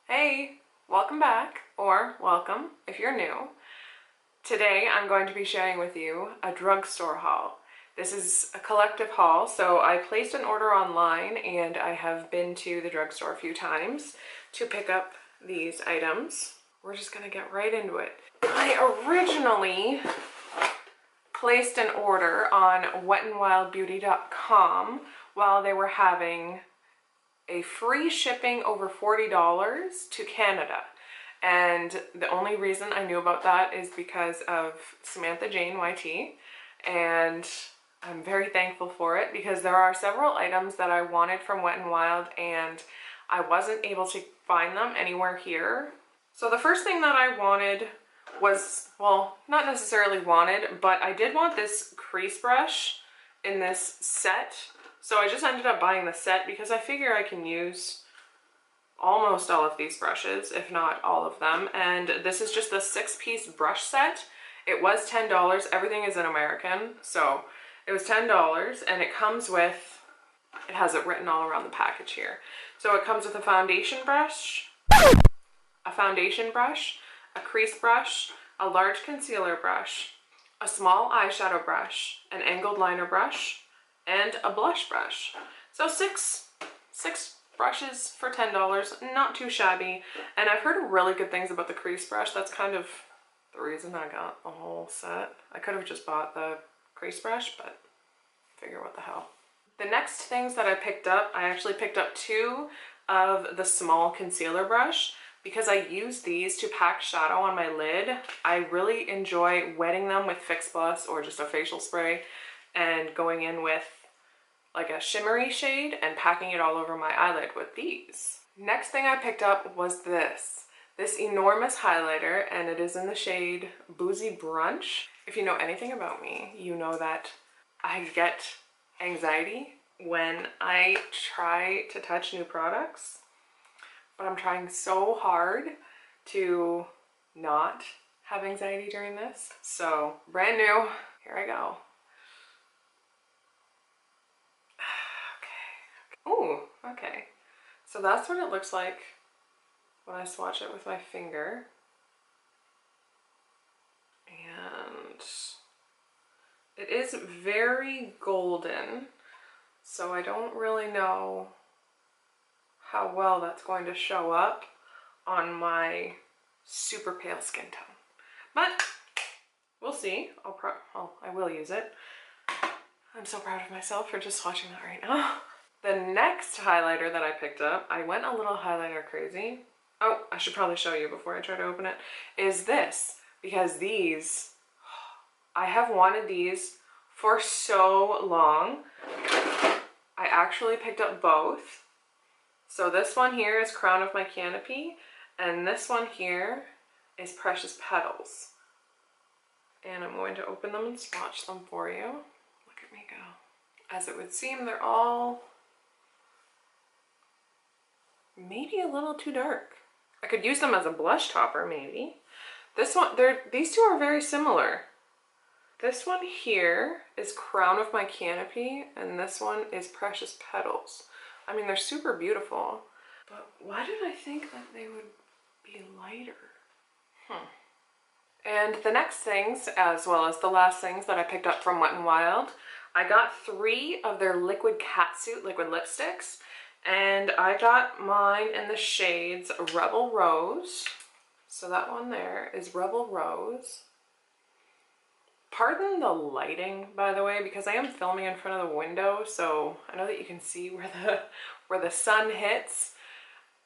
Hey, welcome back, or welcome if you're new. Today I'm going to be sharing with you a drugstore haul. This is a collective haul, so I placed an order online and I have been to the drugstore a few times to pick up these items. We're just gonna get right into it. I originally placed an order on wetandwildbeauty.com while they were having a free shipping over $40 to Canada. And the only reason I knew about that is because of Samantha Jane YT, and I'm very thankful for it because there are several items that I wanted from Wet n Wild and I wasn't able to find them anywhere here. So the first thing that I wanted was, well, not necessarily wanted, but I did want this crease brush in this set. So I just ended up buying the set because I figure I can use almost all of these brushes, if not all of them. And this is just the 6-piece brush set. It was $10. Everything is in American, so it was $10, and it comes with, it has it written all around the package here. So it comes with a foundation brush, a crease brush, a large concealer brush, a small eyeshadow brush, an angled liner brush, and a blush brush. So six brushes for $10, not too shabby. And I've heard really good things about the crease brush. That's kind of the reason I got the whole set. I could have just bought the crease brush, but figure what the hell. The next things that I picked up, I actually picked up 2 of the small concealer brush because I use these to pack shadow on my lid. I really enjoy wetting them with Fix Plus or just a facial spray and going in with like a shimmery shade and packing it all over my eyelid with these. Next thing I picked up was this enormous highlighter, and it is in the shade Boozy Brunch. If you know anything about me, you know that I get anxiety when I try to touch new products, but I'm trying so hard to not have anxiety during this. So brand new, here I go. Ooh, okay. So that's what it looks like when I swatch it with my finger. And it is very golden, so I don't really know how well that's going to show up on my super pale skin tone. But we'll see. I will use it. I'm so proud of myself for just swatching that right now. The next highlighter that I picked up, I went a little highlighter crazy. Oh, I should probably show you before I try to open it, is this. Because these, I have wanted these for so long. I actually picked up both. So this one here is Crown of My Canopy, and this one here is Precious Petals. And I'm going to open them and swatch them for you. Look at me go. As it would seem, they're all maybe a little too dark. I could use them as a blush topper maybe. These two are very similar. This one here is Crown of My Canopy, and this one is Precious Petals. I mean, they're super beautiful, but why did I think that they would be lighter? And the next things, as well as the last things that I picked up from Wet n Wild, I got 3 of their liquid Catsuit liquid lipsticks, and I got mine in the shades Rebel Rose. So that one there is Rebel Rose. Pardon the lighting, by the way, because I am filming in front of the window, so I know that you can see where the sun hits.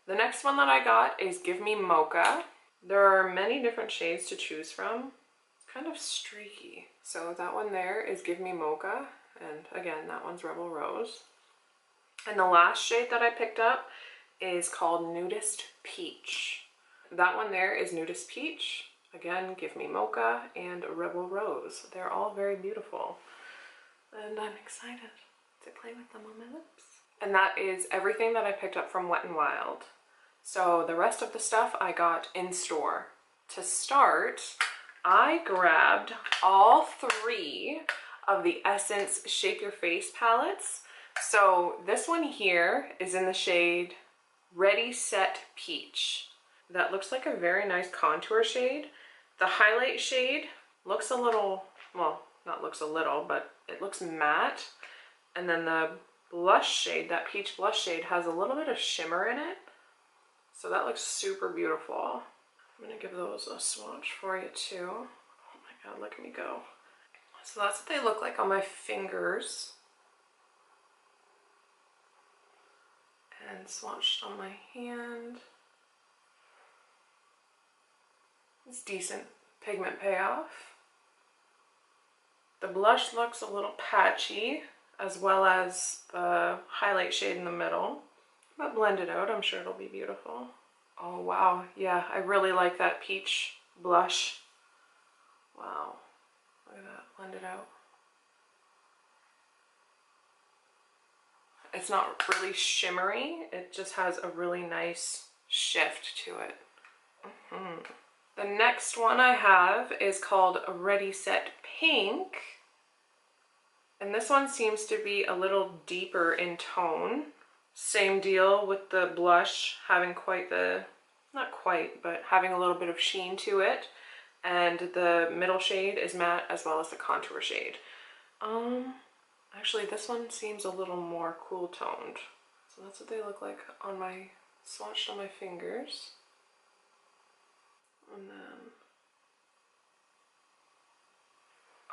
The next one that I got is Give Me Mocha. There are many different shades to choose from. It's kind of streaky. So that one there is Give Me Mocha, and again, that one's Rebel Rose. And the last shade that I picked up is called Nudist Peach. That one there is Nudist Peach. Again, Give Me Mocha and Rebel Rose. They're all very beautiful. And I'm excited to play with them on my lips. And that is everything that I picked up from Wet n Wild. So the rest of the stuff I got in store. To start, I grabbed all 3 of the Essence Shape Your Face palettes. So this one here is in the shade Ready Set Peach. that looks like a very nice contour shade. The highlight shade looks a little, well, not looks a little, but it looks matte. And then the blush shade, that peach blush shade, has a little bit of shimmer in it. So that looks super beautiful. I'm gonna give those a swatch for you too. Oh my God, look at me go. So that's what they look like on my fingers. And swatched on my hand. It's decent pigment payoff. The blush looks a little patchy, as well as the highlight shade in the middle. But blend it out, I'm sure it'll be beautiful. Oh wow, yeah, I really like that peach blush. Wow, look at that, blend it out. It's not really shimmery, it just has a really nice shift to it. The next one I have is called Ready Set Pink. And this one seems to be a little deeper in tone. Same deal with the blush having quite the, not quite, but having a little bit of sheen to it. And the middle shade is matte as well as the contour shade. Actually, this one seems a little more cool toned. So that's what they look like on my, swatched on my fingers. And then,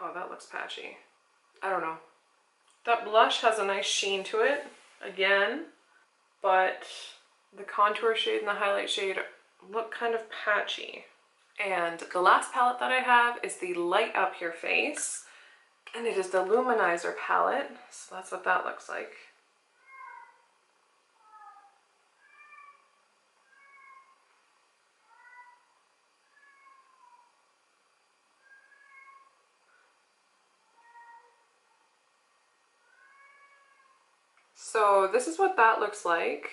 oh, that looks patchy. I don't know. That blush has a nice sheen to it, again, but the contour shade and the highlight shade look kind of patchy. And the last palette that I have is the Light Up Your Face. And it is the Luminizer palette, so that's what that looks like. So this is what that looks like.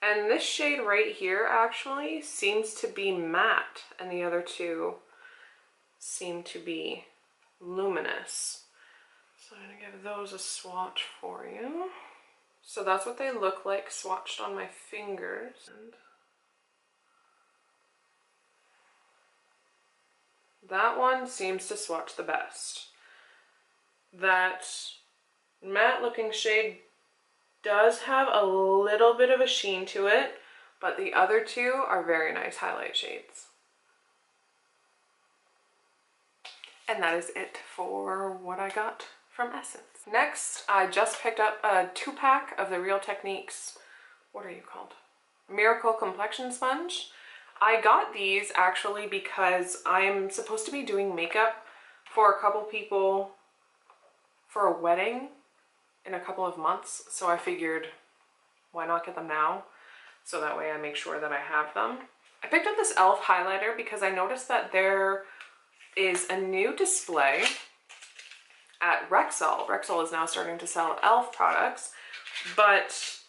And this shade right here actually seems to be matte, and the other two seem to be luminous. So I'm gonna give those a swatch for you. So that's what they look like swatched on my fingers. And that one seems to swatch the best. That matte looking shade does have a little bit of a sheen to it, but the other two are very nice highlight shades. And that is it for what I got from Essence. Next, I just picked up a 2-pack of the Real Techniques, what are you called? Miracle Complexion Sponge. I got these actually because I'm supposed to be doing makeup for a couple people for a wedding in a couple of months, so I figured why not get them now, so that way I make sure that I have them. I picked up this e.l.f. highlighter because I noticed that there is a new display at Rexall. Rexall is now starting to sell e.l.f. products, but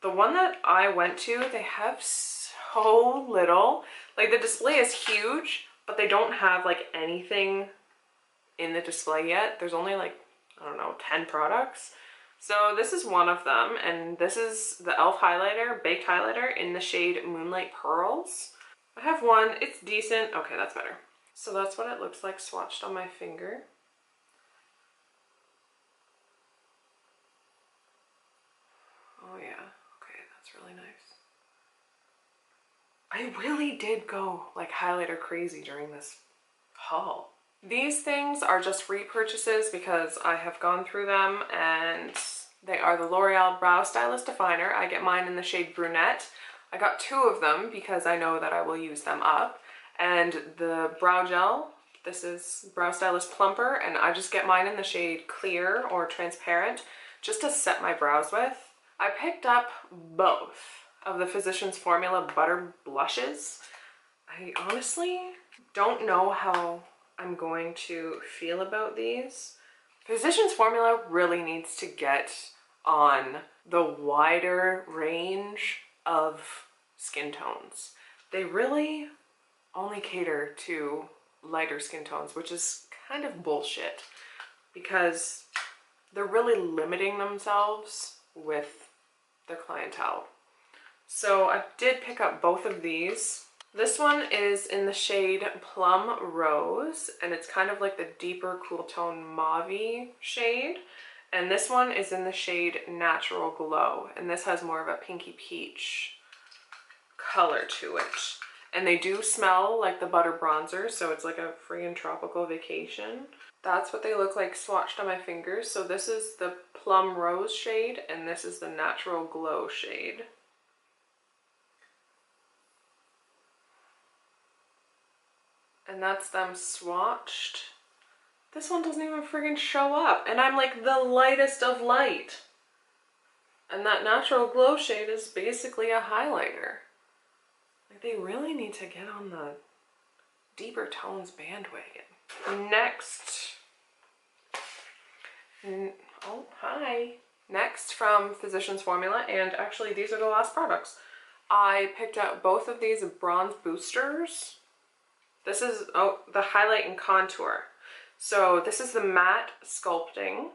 the one that I went to, they have so little. Like, the display is huge, but they don't have like anything in the display yet. There's only like, I don't know, 10 products. So this is one of them, and this is the e.l.f. highlighter, baked highlighter in the shade Moonlight Pearls. I have one, it's decent. Okay, that's better. So that's what it looks like swatched on my finger. Oh yeah, okay, that's really nice. I really did go like highlighter crazy during this haul. These things are just repurchases because I have gone through them, and they are the L'Oreal Brow Stylist Definer. I get mine in the shade Brunette. I got 2 of them because I know that I will use them up. And the brow gel, this is Brow Stylist Plumper, and I just get mine in the shade Clear or Transparent just to set my brows with. I picked up both of the Physicians Formula Butter Blushes. I honestly don't know how I'm going to feel about these. Physicians Formula really needs to get on the wider range of skin tones. They really only cater to lighter skin tones, which is kind of bullshit because they're really limiting themselves with their clientele. So I did pick up both of these. This one is in the shade Plum Rose, and it's kind of like the deeper cool tone mauve-y shade. And this one is in the shade Natural Glow, and this has more of a pinky peach color to it. And they do smell like the butter bronzer, so it's like a freaking tropical vacation. That's what they look like swatched on my fingers. So this is the Plum Rose shade, and this is the Natural Glow shade. And that's them swatched. This one doesn't even friggin' show up, and I'm like the lightest of light. And that Natural Glow shade is basically a highlighter. Like, they really need to get on the deeper tones bandwagon. Next, oh, hi. Next from Physicians Formula, and actually these are the last products. I picked up both of these bronze boosters. This is, oh, the highlight and contour. So this is the matte sculpting.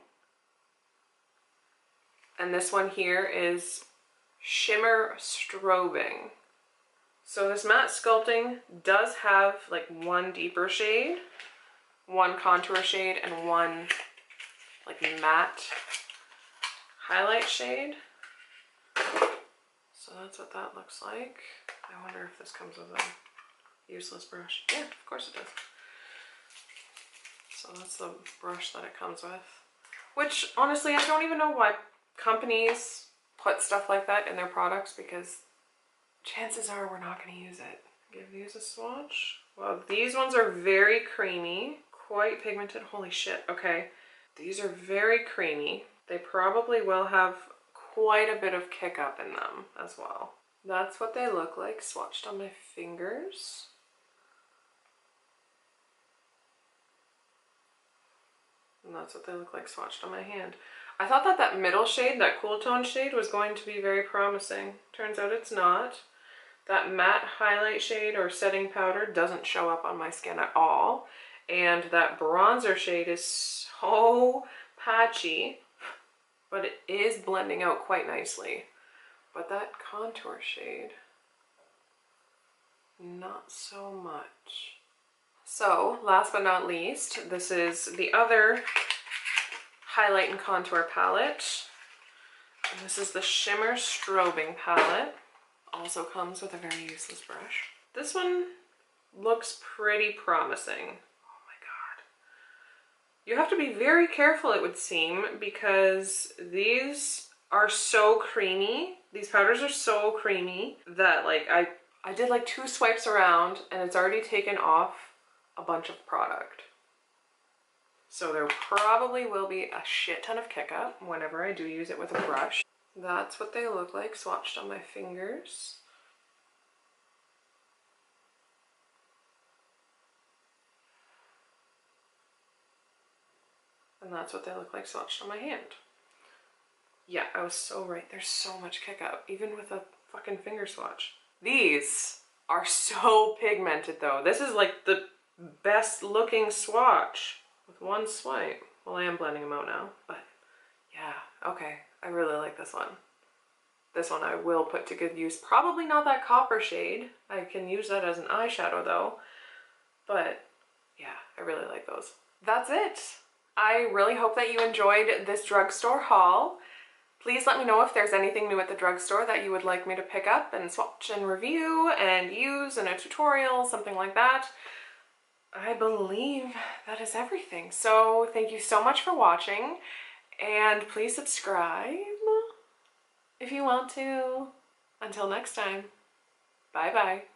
And this one here is shimmer strobing. So this matte sculpting does have like one deeper shade, one contour shade, and one like matte highlight shade. So that's what that looks like. I wonder if this comes with a useless brush. Yeah, of course it does. So that's the brush that it comes with. Which, honestly, I don't even know why companies put stuff like that in their products, because chances are we're not going to use it. Give these a swatch. Well, these ones are very creamy, quite pigmented. Holy shit, okay. These are very creamy. They probably will have quite a bit of kick up in them as well. That's what they look like swatched on my fingers. And that's what they look like swatched on my hand. I thought that that middle shade, that cool tone shade, was going to be very promising. Turns out it's not. That matte highlight shade or setting powder doesn't show up on my skin at all. And that bronzer shade is so patchy, but it is blending out quite nicely. But that contour shade, not so much. So, last but not least, this is the other highlight and contour palette. And this is the Shimmer Strobing palette. Also comes with a very useless brush. This one looks pretty promising. Oh my god. You have to be very careful, it would seem, because these are so creamy. These powders are so creamy that like I did like 2 swipes around and it's already taken off a bunch of product. So there probably will be a shit ton of kick up whenever I do use it with a brush. That's what they look like swatched on my fingers. And that's what they look like swatched on my hand. Yeah, I was so right. There's so much kick up, even with a fucking finger swatch. These are so pigmented though. This is like the best looking swatch with one swipe. Well, I am blending them out now, but yeah, okay. I really like this one. This one I will put to good use. Probably not that copper shade. I can use that as an eyeshadow though. But yeah, I really like those. That's it. I really hope that you enjoyed this drugstore haul. Please let me know if there's anything new at the drugstore that you would like me to pick up and swatch and review and use in a tutorial, something like that. I believe that is everything. So thank you so much for watching, and please subscribe if you want to. Until next time, bye bye.